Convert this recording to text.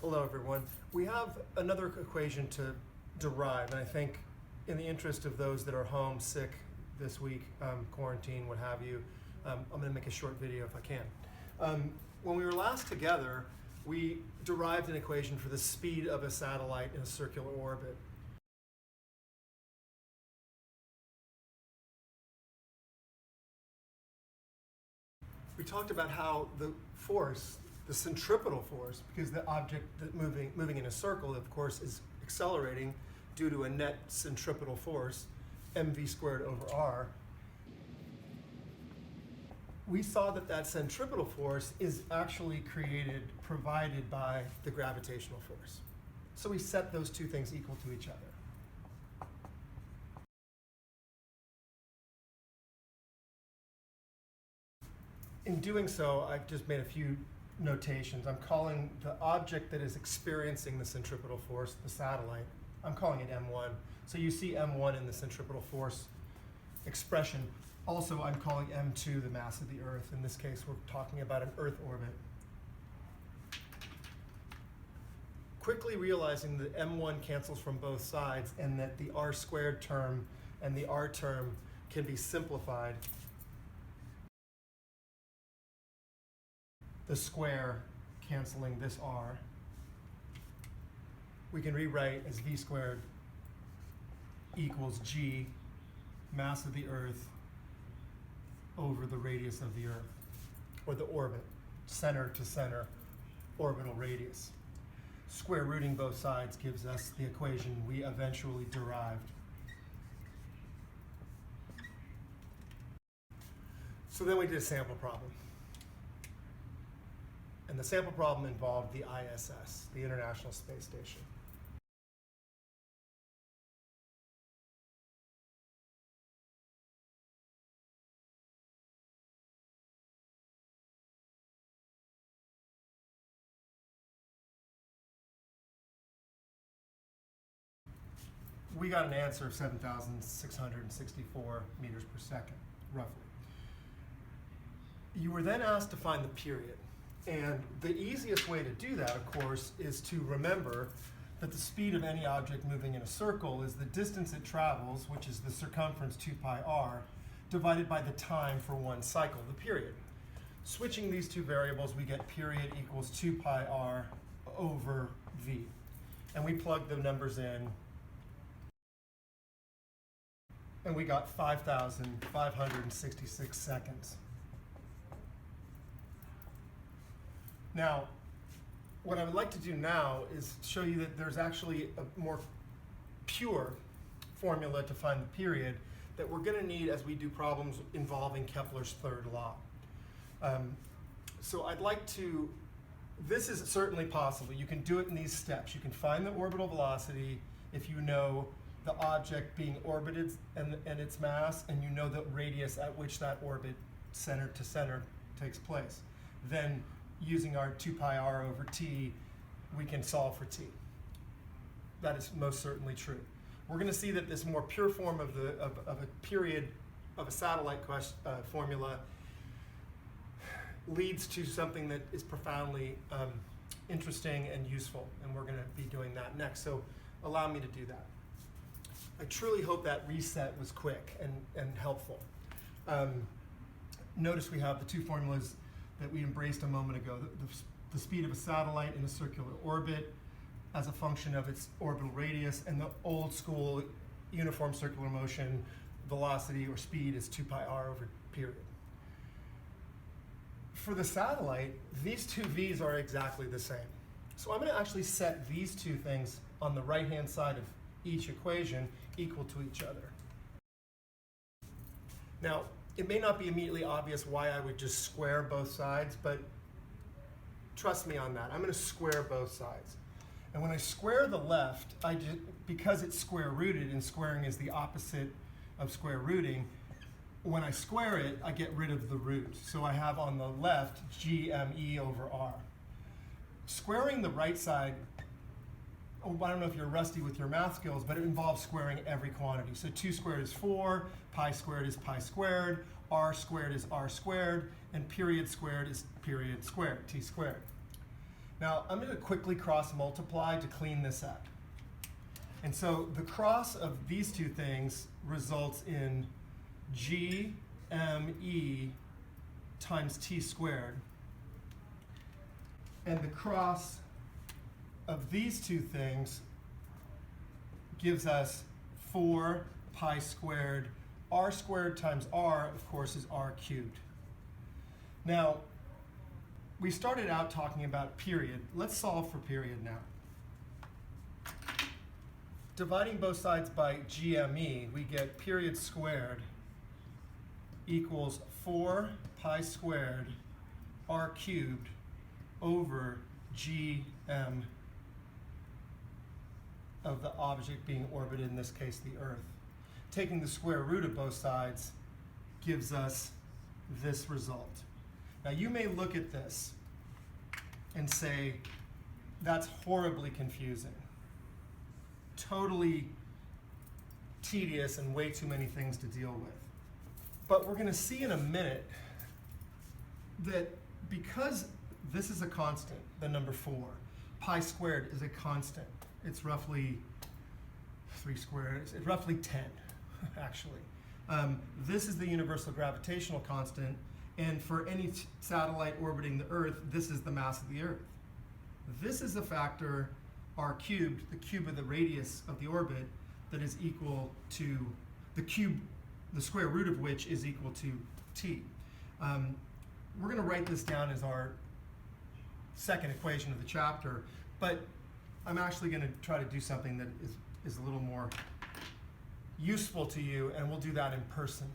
Hello everyone. We have another equation to derive, and I think in the interest of those that are home sick this week, quarantine, what have you, I'm going to make a short video if I can. When we were last together, we derived an equation for the speed of a satellite in a circular orbit. We talked about how the force, the centripetal force, because the object that moving in a circle, of course, is accelerating due to a net centripetal force, mv squared over r. We saw that that centripetal force is actually provided by the gravitational force. So we set those two things equal to each other. In doing so, I've just made a few notations. I'm calling the object that is experiencing the centripetal force, the satellite, I'm calling it M1. So you see M1 in the centripetal force expression. Also, I'm calling M2 the mass of the Earth. In this case, we're talking about an Earth orbit. Quickly realizing that M1 cancels from both sides and that the r squared term and the r term can be simplified. The square canceling this r, we can rewrite as v squared equals g, mass of the Earth, over the radius of the Earth, or the orbit, center to center, orbital radius. Square rooting both sides gives us the equation we eventually derived. So then we did a sample problem. And the sample problem involved the ISS, the International Space Station. We got an answer of 7,664 meters per second, roughly. You were then asked to find the period. And the easiest way to do that, of course, is to remember that the speed of any object moving in a circle is the distance it travels, which is the circumference 2 pi r, divided by the time for one cycle, the period. Switching these two variables, we get period equals 2 pi r over v. And we plug the numbers in, and we got 5,566 seconds. Now, what I would like to do now is show you that there's actually a more pure formula to find the period that we're going to need as we do problems involving Kepler's third law. So I'd like to, this is certainly possible. You can do it in these steps. You can find the orbital velocity if you know the object being orbited and its mass, and you know the radius at which that orbit center to center takes place. Then using our 2 pi r over t, we can solve for t. That is most certainly true. We're going to see that this more pure form of a period of a satellite formula leads to something that is profoundly interesting and useful, and we're going to be doing that next. So allow me to do that. I truly hope that reset was quick and helpful. Notice we have the two formulas that we embraced a moment ago, the speed of a satellite in a circular orbit as a function of its orbital radius, and the old school uniform circular motion velocity or speed is 2 pi r over period. For the satellite, these two v's are exactly the same. So I'm going to actually set these two things on the right-hand side of each equation equal to each other. Now, it may not be immediately obvious why I would just square both sides, but trust me on that. I'm going to square both sides. And when I square the left, because it's square rooted, and squaring is the opposite of square rooting, when I square it, I get rid of the root. So I have on the left GME over R. Squaring the right side, I don't know if you're rusty with your math skills, but it involves squaring every quantity. So 2 squared is 4, pi squared is pi squared, r squared is r squared, and period squared is period squared, t squared. Now, I'm going to quickly cross multiply to clean this up. And so the cross of these two things results in GME times t squared. And the cross of these two things gives us 4 pi squared. R squared times r, of course, is r cubed. Now, we started out talking about period. Let's solve for period now. Dividing both sides by GME, we get period squared equals 4 pi squared r cubed over GM of the object being orbited, in this case the Earth. Taking the square root of both sides gives us this result. Now you may look at this and say, that's horribly confusing, totally tedious and way too many things to deal with. But we're going to see in a minute that because this is a constant, the number 4, pi squared is a constant. It's roughly 3 squared, it's roughly 10, actually. This is the universal gravitational constant, and for any satellite orbiting the Earth, this is the mass of the Earth. This is a factor, r cubed, the cube of the radius of the orbit, that is equal to the cube, the square root of which is equal to t. We're going to write this down as our second equation of the chapter, but I'm actually going to try to do something that is a little more useful to you, and we'll do that in person.